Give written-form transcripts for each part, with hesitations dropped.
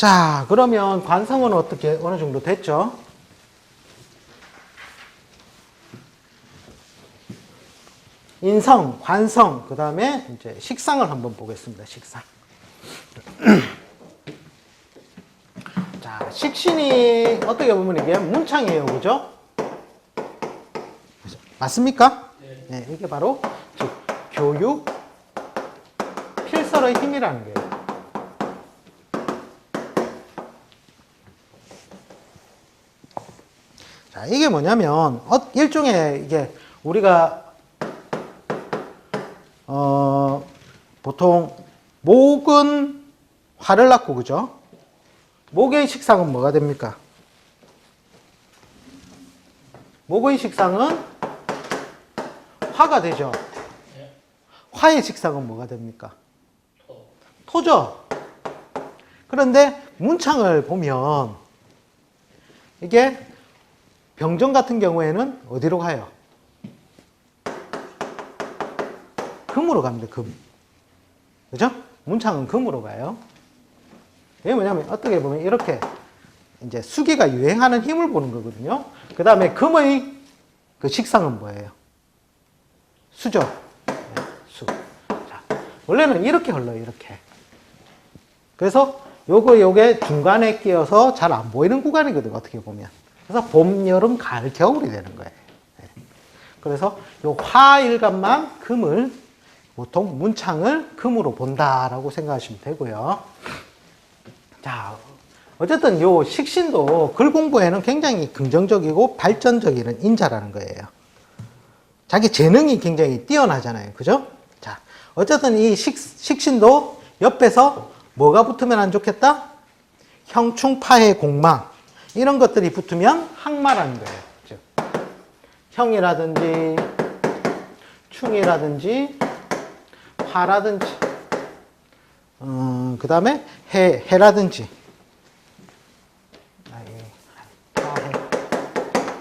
자, 그러면 관성은 어떻게, 어느 정도 됐죠? 인성, 관성, 그 다음에 이제 식상을 한번 보겠습니다. 식상. 자, 식신이 어떻게 보면 이게 문창이에요. 그죠? 맞습니까? 네, 이게 바로 즉 교육, 필설의 힘이라는 거예요. 자, 이게 뭐냐면 일종의 이게 우리가 보통 목은 화를 낳고 그죠? 목의 식상은 뭐가 됩니까? 목의 식상은 화가 되죠. 화의 식상은 뭐가 됩니까? 토죠. 그런데 문창을 보면 이게 병정 같은 경우에는 어디로 가요? 금으로 갑니다. 금. 그죠? 문창은 금으로 가요. 이게 뭐냐면 어떻게 보면 이렇게 이제 수기가 유행하는 힘을 보는 거거든요. 그 다음에 금의 그 식상은 뭐예요? 수죠. 네, 수. 자, 원래는 이렇게 흘러요. 이렇게. 그래서 요게 중간에 끼어서 잘 안 보이는 구간이거든요. 어떻게 보면. 그래서 봄, 여름, 가을, 겨울이 되는 거예요. 네. 그래서 요 화일간만 금을 보통 문창을 금으로 본다라고 생각하시면 되고요. 자, 어쨌든 요 식신도 글 공부에는 굉장히 긍정적이고 발전적인 인자라는 거예요. 자기 재능이 굉장히 뛰어나잖아요. 그죠? 자, 어쨌든 이 식신도 옆에서 뭐가 붙으면 안 좋겠다? 형충파해 공망. 이런 것들이 붙으면 항마라는 거예요. 즉, 형이라든지, 충이라든지, 화라든지, 그 다음에 해라든지.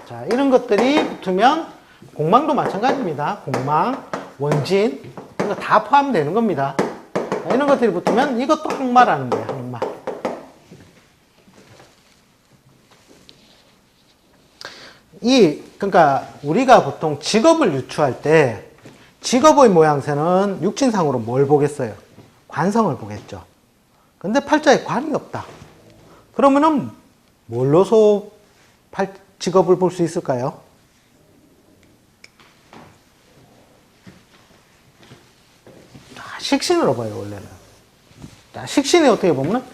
자, 이런 것들이 붙으면 공망도 마찬가지입니다. 공망, 원진, 이거 다 포함되는 겁니다. 이런 것들이 붙으면 이것도 항마라는 거예요. 항마. 그러니까 우리가 보통 직업을 유추할 때 직업의 모양새는 육친상으로 뭘 보겠어요? 관성을 보겠죠. 근데 팔자에 관이 없다. 그러면은 뭘로서 직업을 볼 수 있을까요? 식신으로 봐요, 원래는. 자, 식신이 어떻게 보면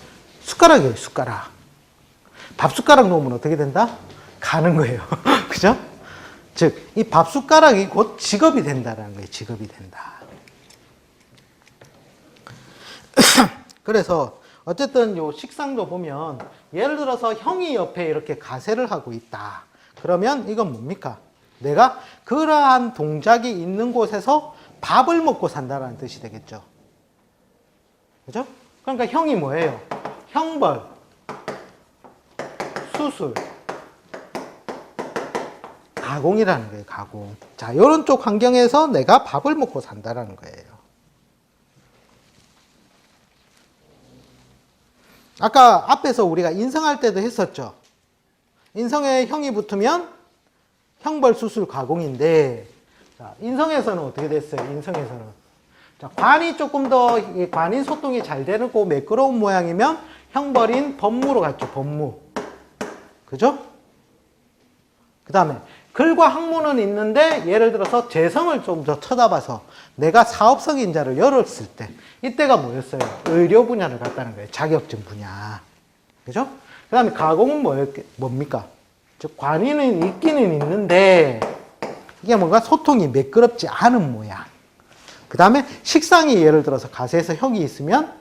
숟가락이에요, 숟가락. 밥 숟가락 놓으면 어떻게 된다? 가는 거예요. 그죠? 즉, 이 밥 숟가락이 곧 직업이 된다라는 거예요, 직업이 된다. 그래서, 어쨌든 요 식상도 보면, 예를 들어서 형이 옆에 이렇게 가세를 하고 있다. 그러면 이건 뭡니까? 내가 그러한 동작이 있는 곳에서 밥을 먹고 산다라는 뜻이 되겠죠. 그죠? 그러니까 형이 뭐예요? 형벌, 수술, 가공이라는 거예요, 가공. 자, 이런 쪽 환경에서 내가 밥을 먹고 산다라는 거예요. 아까 앞에서 우리가 인성할 때도 했었죠. 인성에 형이 붙으면 형벌, 수술, 가공인데, 자, 인성에서는 어떻게 됐어요? 인성에서는. 자, 관이 조금 더, 관인 소통이 잘 되고 매끄러운 모양이면 형벌인 법무로 갔죠, 법무. 그죠? 그 다음에, 글과 학문은 있는데, 예를 들어서 재성을 좀 더 쳐다봐서 내가 사업성 인자를 열었을 때, 이때가 뭐였어요? 의료 분야를 갔다는 거예요. 자격증 분야. 그죠? 그 다음에 가공은 뭡니까? 즉, 관인은 있기는 있는데, 이게 뭔가 소통이 매끄럽지 않은 모양. 그 다음에 식상이 예를 들어서 가세에서 형이 있으면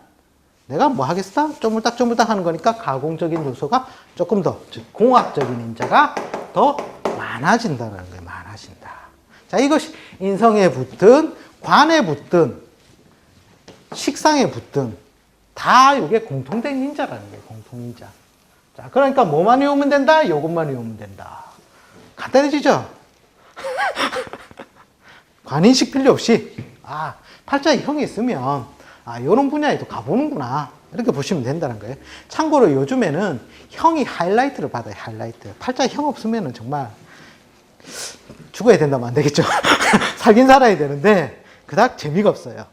내가 뭐 하겠어? 쪼물딱쪼물딱 하는 거니까 가공적인 요소가 조금 더, 즉, 공학적인 인자가 더 많아진다는 거예요. 많아진다. 자, 이것이 인성에 붙든, 관에 붙든, 식상에 붙든, 다 이게 공통된 인자라는 거예요. 공통인자. 자, 그러니까 뭐만 외우면 된다? 이것만 외우면 된다. 간단해지죠? 관인식 필요 없이, 아, 팔자에 형이 있으면, 아, 이런 분야에도 가보는구나. 이렇게 보시면 된다는 거예요. 참고로 요즘에는 형이 하이라이트를 받아요. 하이라이트. 팔자에 형 없으면 정말 죽어야 된다면 안 되겠죠. 살긴 살아야 되는데 그닥 재미가 없어요.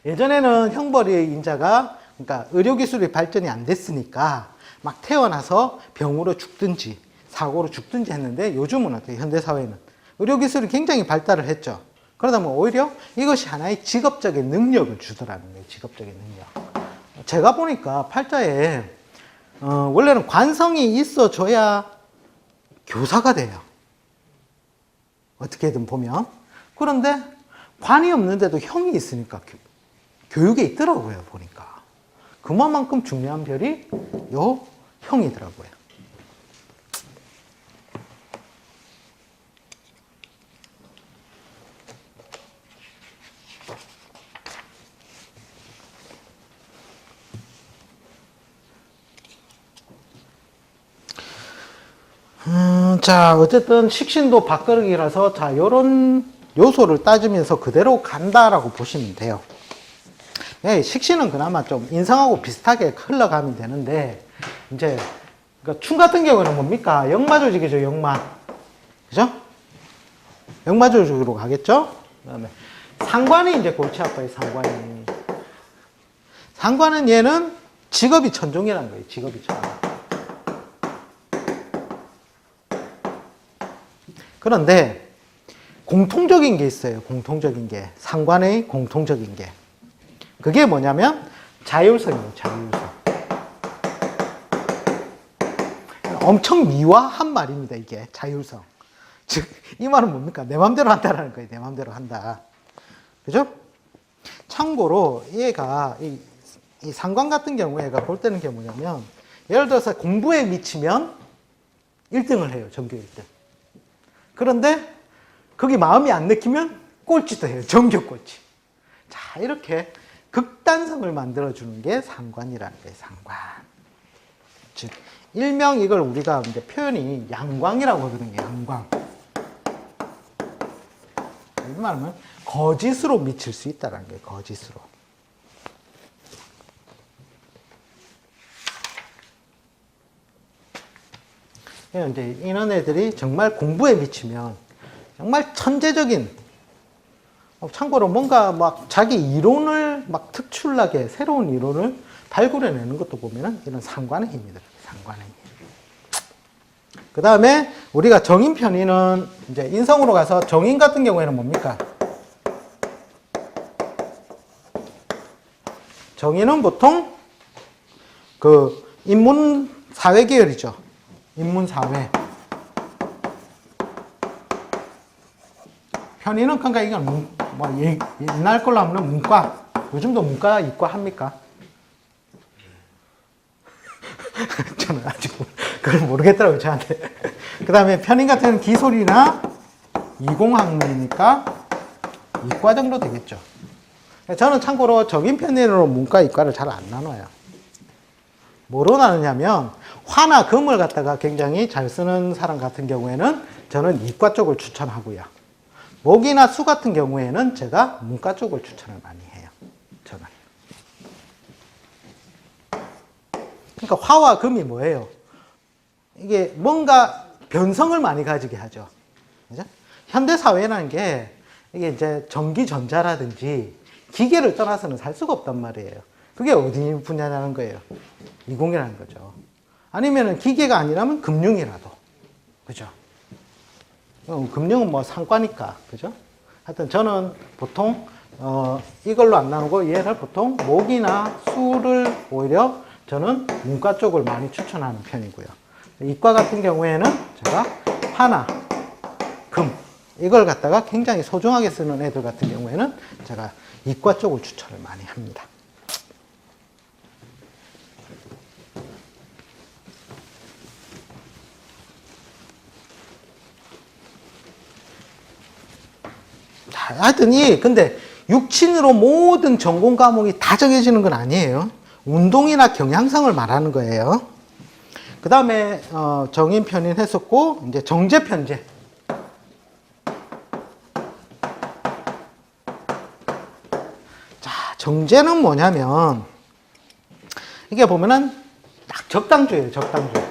예전에는 형벌의 인자가 그러니까 의료기술이 발전이 안 됐으니까 막 태어나서 병으로 죽든지 사고로 죽든지 했는데 요즘은 어떻게 현대사회는 의료기술이 굉장히 발달을 했죠. 그러다 보면 오히려 이것이 하나의 직업적인 능력을 주더라는 거예요. 직업적인 능력. 제가 보니까 팔자에 원래는 관성이 있어줘야 교사가 돼요. 어떻게든 보면. 그런데 관이 없는데도 형이 있으니까 교육에 있더라고요. 보니까. 그만큼 중요한 별이 요 형이더라고요. 자, 어쨌든 식신도 밥그릇이라서 자, 요런 요소를 따지면서 그대로 간다라고 보시면 돼요. 네, 식신은 그나마 좀 인성하고 비슷하게 흘러가면 되는데, 이제, 그러니까 충 같은 경우는 뭡니까? 역마조직이죠, 역마. 그죠? 역마조직으로 가겠죠? 그 다음에, 상관이 이제 골치 아파요, 상관이. 상관은 얘는 직업이 천종이라는 거예요, 직업이 천종. 그런데 공통적인 게 있어요. 공통적인 게. 상관의 공통적인 게. 그게 뭐냐면 자율성이에요. 자율성. 엄청 미화한 말입니다. 이게 자율성. 즉 이 말은 뭡니까? 내 맘대로 한다라는 거예요. 내 맘대로 한다. 그죠? 참고로 얘가 이 상관 같은 경우에 얘가 볼 때는 게 뭐냐면 예를 들어서 공부에 미치면 1등을 해요. 전교 1등. 그런데 거기 마음이 안 내키면 꼴찌도 해요. 전교 꼴찌. 자, 이렇게 극단성을 만들어주는 게 상관이라는 거예요. 상관. 즉, 일명 이걸 우리가 이제 표현이 양광이라고 하거든요. 양광. 이 말하면 거짓으로 미칠 수 있다는 거예요. 거짓으로. 이제 이런 애들이 정말 공부에 미치면 정말 천재적인, 참고로 뭔가 막 자기 이론을 막 특출나게 새로운 이론을 발굴해내는 것도 보면은 이런 상관의 힘이다. 상관의 힘. 그 다음에 우리가 정인 편의는 이제 인성으로 가서 정인 같은 경우에는 뭡니까? 정인은 보통 그 인문 사회 계열이죠. 인문사회. 편의는 그러니까 이건 뭐 옛날 걸로 하면 문과. 요즘도 문과, 이과 합니까? 저는 아직 그걸 모르겠더라고요, 저한테. 그 다음에 편의 같은 경우는 기술이나 이공학문이니까 이과 정도 되겠죠. 저는 참고로 정인 편의로 문과, 이과를 잘 안 나눠요. 뭐로 나누냐면 화나 금을 갖다가 굉장히 잘 쓰는 사람 같은 경우에는 저는 이과 쪽을 추천하고요. 목이나 수 같은 경우에는 제가 문과 쪽을 추천을 많이 해요. 저는. 그러니까 화와 금이 뭐예요? 이게 뭔가 변성을 많이 가지게 하죠. 그죠? 현대 사회라는 게 이게 이제 전기 전자라든지 기계를 떠나서는 살 수가 없단 말이에요. 그게 어디 분야냐는 거예요. 이공이라는 거죠. 아니면은 기계가 아니라면 금융이라도. 그죠? 금융은 뭐 상과니까. 그죠? 하여튼 저는 보통, 이걸로 안 나누고 얘를 보통 목이나 수를 오히려 저는 문과 쪽을 많이 추천하는 편이고요. 이과 같은 경우에는 제가 화나, 금, 이걸 갖다가 굉장히 소중하게 쓰는 애들 같은 경우에는 제가 이과 쪽을 추천을 많이 합니다. 하여튼 근데 육친으로 모든 전공 과목이 다 정해지는 건 아니에요. 운동이나 경향성을 말하는 거예요. 그 다음에 정인 편인 했었고 이제 정제 편제. 자, 정제는 뭐냐면 이게 보면은 딱 적당주예요, 적당주.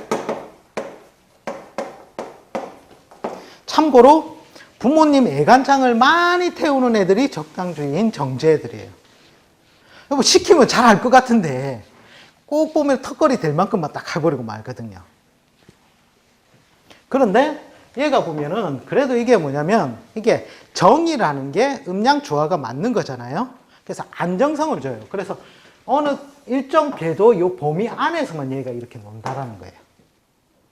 참고로 부모님 애간장을 많이 태우는 애들이 적당주의인 정제애들이에요. 뭐 시키면 잘 할 것 같은데 꼭 보면 턱걸이 될 만큼만 딱 해버리고 말거든요. 그런데 얘가 보면은 그래도 이게 뭐냐면 이게 정이라는 게 음양 조화가 맞는 거잖아요. 그래서 안정성을 줘요. 그래서 어느 일정 궤도 요 범위 안에서만 얘가 이렇게 논다라는 거예요.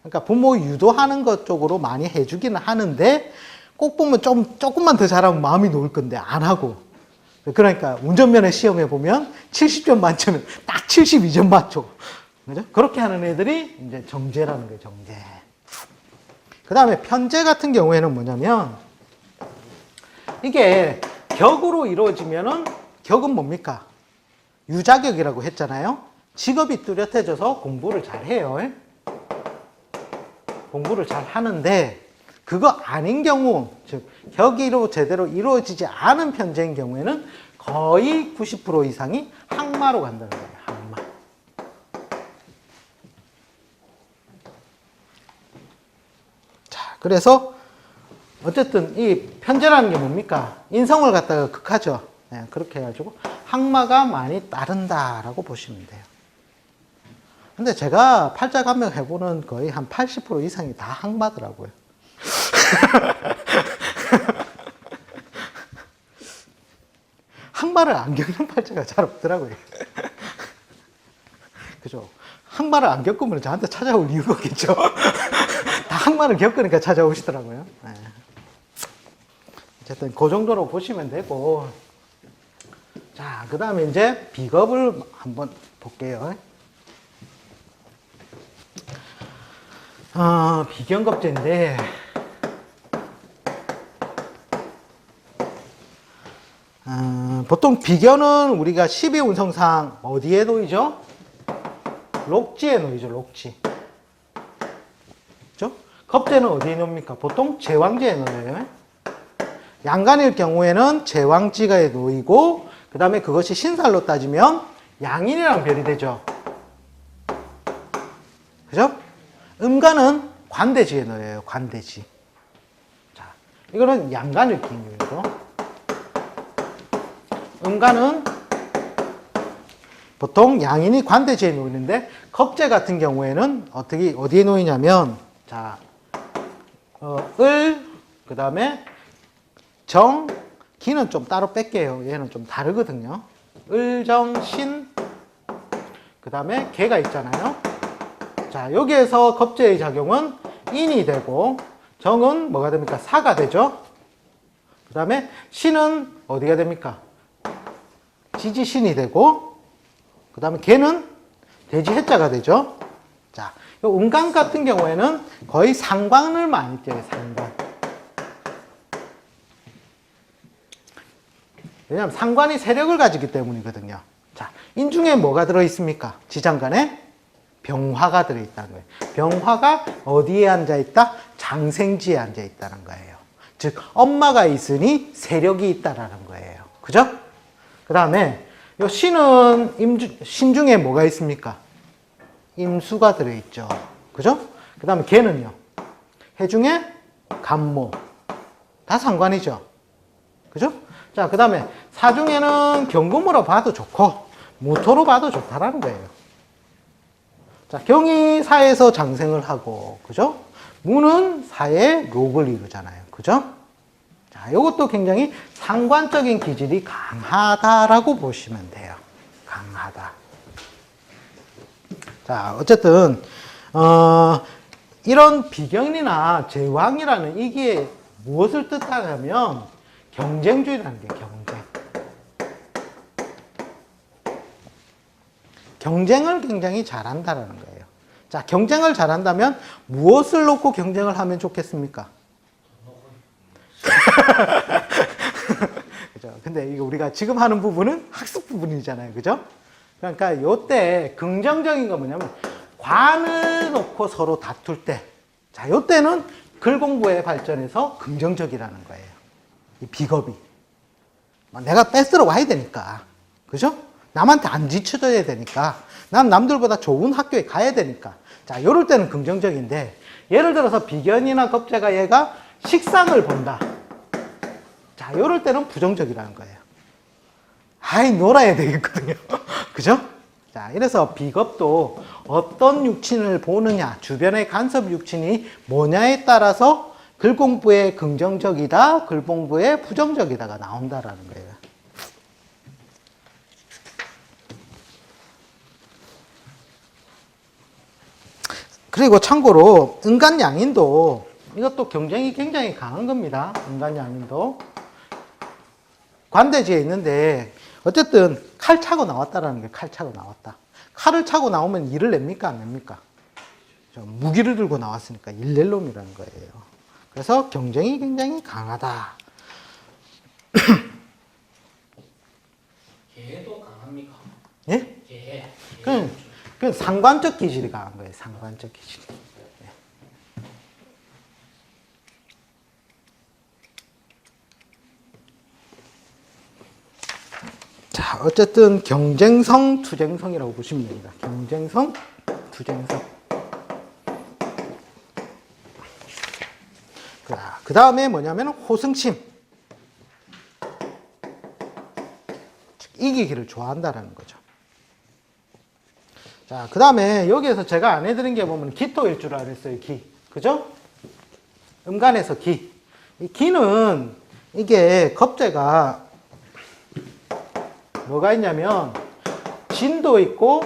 그러니까 부모 유도하는 것 쪽으로 많이 해주기는 하는데 꼭 보면 조금만 더 잘하면 마음이 놓을 건데 안 하고. 그러니까 운전면허 시험에 보면 70점 만점에 딱 72점 맞죠. 그죠? 그렇게 하는 애들이 이제 정제라는 거예요, 정제. 그 다음에 편제 같은 경우에는 뭐냐면 이게 격으로 이루어지면은 격은 뭡니까? 유자격이라고 했잖아요. 직업이 뚜렷해져서 공부를 잘 해요. 공부를 잘 하는데 그거 아닌 경우, 즉 격이로 제대로 이루어지지 않은 편제인 경우에는 거의 90% 이상이 항마로 간다는 거예요. 항마. 자, 그래서 어쨌든 이 편제라는 게 뭡니까? 인성을 갖다가 극하죠. 네, 그렇게 해가지고 항마가 많이 따른다라고 보시면 돼요. 근데 제가 팔자감명 해보는 거의 한 80% 이상이 다 항마더라고요. 항마를 안 겪는 팔자가 잘 없더라고요. 그죠? 항마를 안 겪으면 저한테 찾아올 이유가 없겠죠. 다 항마를 겪으니까 찾아오시더라고요. 네. 어쨌든 그 정도로 보시면 되고. 자, 그 다음에 이제 비겁을 한번 볼게요. 비견겁제인데, 보통 비견은 우리가 12운성상 어디에 놓이죠? 록지에 놓이죠, 록지. 그죠? 겁제는 어디에 놓입니까? 보통 제왕지에 놓여요. 양간일 경우에는 제왕지가에 놓이고, 그 다음에 그것이 신살로 따지면 양인이랑 별이 되죠. 그죠? 음간은 관대지에 놓여요, 관대지. 자, 이거는 양간일 기인이고, 음간은 보통 양인이 관대지에 놓이는데, 겁제 같은 경우에는 어디에 놓이냐면, 자, 그 다음에 정, 기는 좀 따로 뺄게요. 얘는 좀 다르거든요. 을, 정, 신, 그 다음에 개가 있잖아요. 자, 여기에서 겁제의 작용은 인이 되고, 정은 뭐가 됩니까? 사가 되죠. 그 다음에 신은 어디가 됩니까? 지지신이 되고, 그 다음에 개는 돼지해자가 되죠. 자, 요 음간 같은 경우에는 거의 상관을 많이 띄어요, 상관. 왜냐하면 상관이 세력을 가지기 때문이거든요. 자, 인중에 뭐가 들어있습니까? 지장간에 병화가 들어있다는 거예요. 병화가 어디에 앉아있다? 장생지에 앉아있다는 거예요. 즉, 엄마가 있으니 세력이 있다라는 거예요. 그죠? 그 다음에 요 신은 신중에 뭐가 있습니까? 임수가 들어있죠. 그죠? 그 다음에 개는요. 해중에 간모. 다 상관이죠. 그죠? 자, 그 다음에 사중에는 경금으로 봐도 좋고 무토로 봐도 좋다라는 거예요. 자, 경이 사에서 장생을 하고, 그죠? 무는 사에 록을 이루잖아요. 그죠? 자, 이것도 굉장히 상관적인 기질이 강하다라고 보시면 돼요. 강하다. 자, 어쨌든 이런 비경이나 제왕이라는 이게 무엇을 뜻하냐면 경쟁주의라는 게 경쟁. 경쟁을 굉장히 잘한다라는 거예요. 자, 경쟁을 잘한다면 무엇을 놓고 경쟁을 하면 좋겠습니까? 그죠? 근데 이거 우리가 지금 하는 부분은 학습 부분이잖아요. 그죠? 그러니까 요때 긍정적인 건 뭐냐면 관을 놓고 서로 다툴 때, 자, 요때는 글 공부의 발전에서 긍정적이라는 거예요. 이 비겁이. 내가 뺏으러 와야 되니까. 그죠? 남한테 안 지쳐져야 되니까. 난 남들보다 좋은 학교에 가야 되니까. 자, 이럴 때는 긍정적인데, 예를 들어서 비견이나 겁재가 얘가 식상을 본다. 자, 이럴 때는 부정적이라는 거예요. 아이, 놀아야 되겠거든요. 그죠? 자, 이래서 비겁도 어떤 육친을 보느냐, 주변의 간섭 육친이 뭐냐에 따라서 글 공부에 긍정적이다, 글 공부에 부정적이다가 나온다라는 거예요. 그리고 참고로 은간양인도 이것도 경쟁이 굉장히 강한 겁니다. 은간양인도 관대지에 있는데 어쨌든 칼 차고 나왔다라는 게 칼 차고 나왔다. 칼을 차고 나오면 일을 냅니까 안 냅니까? 무기를 들고 나왔으니까 일 낼 놈이라는 거예요. 그래서 경쟁이 굉장히 강하다. 개도 강합니까? 예? 개. 그건 상관적 기질이 강한 거예요. 상관적 기질. 네. 자, 어쨌든 경쟁성, 투쟁성이라고 보시면 됩니다. 경쟁성, 투쟁성. 그 다음에 뭐냐면 호승심. 이기기를 좋아한다라는 거죠. 자, 그 다음에 여기에서 제가 안 해드린 게 보면 기토일 줄 알았어요. 기. 그죠? 음간에서 기. 이 기는 이게 겁재가 뭐가 있냐면 진도 있고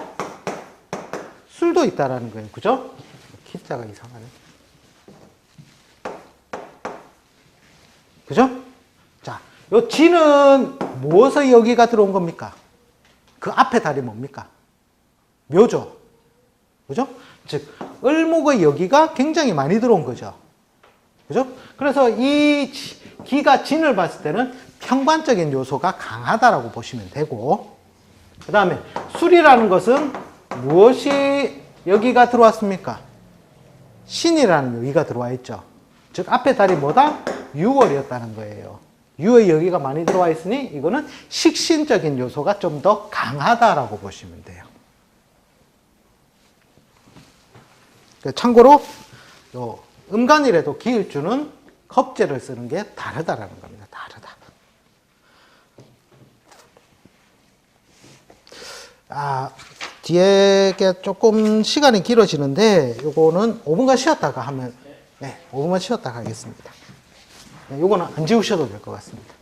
술도 있다라는 거예요. 그죠? 기자가 이상하네. 그죠? 자, 요 진은 무엇의 여기가 들어온 겁니까? 그 앞에 달이 뭡니까? 묘죠. 그죠? 즉, 을목의 여기가 굉장히 많이 들어온 거죠. 그죠? 그래서 이 기가 진을 봤을 때는 평관적인 요소가 강하다라고 보시면 되고, 그 다음에 술이라는 것은 무엇이 여기가 들어왔습니까? 신이라는 여기가 들어와 있죠. 즉, 앞에 달이 뭐다? 유월이었다는 거예요. 유의 여기가 많이 들어와 있으니 이거는 식신적인 요소가 좀 더 강하다라고 보시면 돼요. 참고로 음간이라도 기일주는 겁재를 쓰는 게 다르다라는 겁니다. 다르다. 뒤에 게 조금 시간이 길어지는데 요거는 5분간 쉬었다가 하면, 네, 5분만 쉬었다가 하겠습니다. 네, 요거는 안 지우셔도 될 것 같습니다.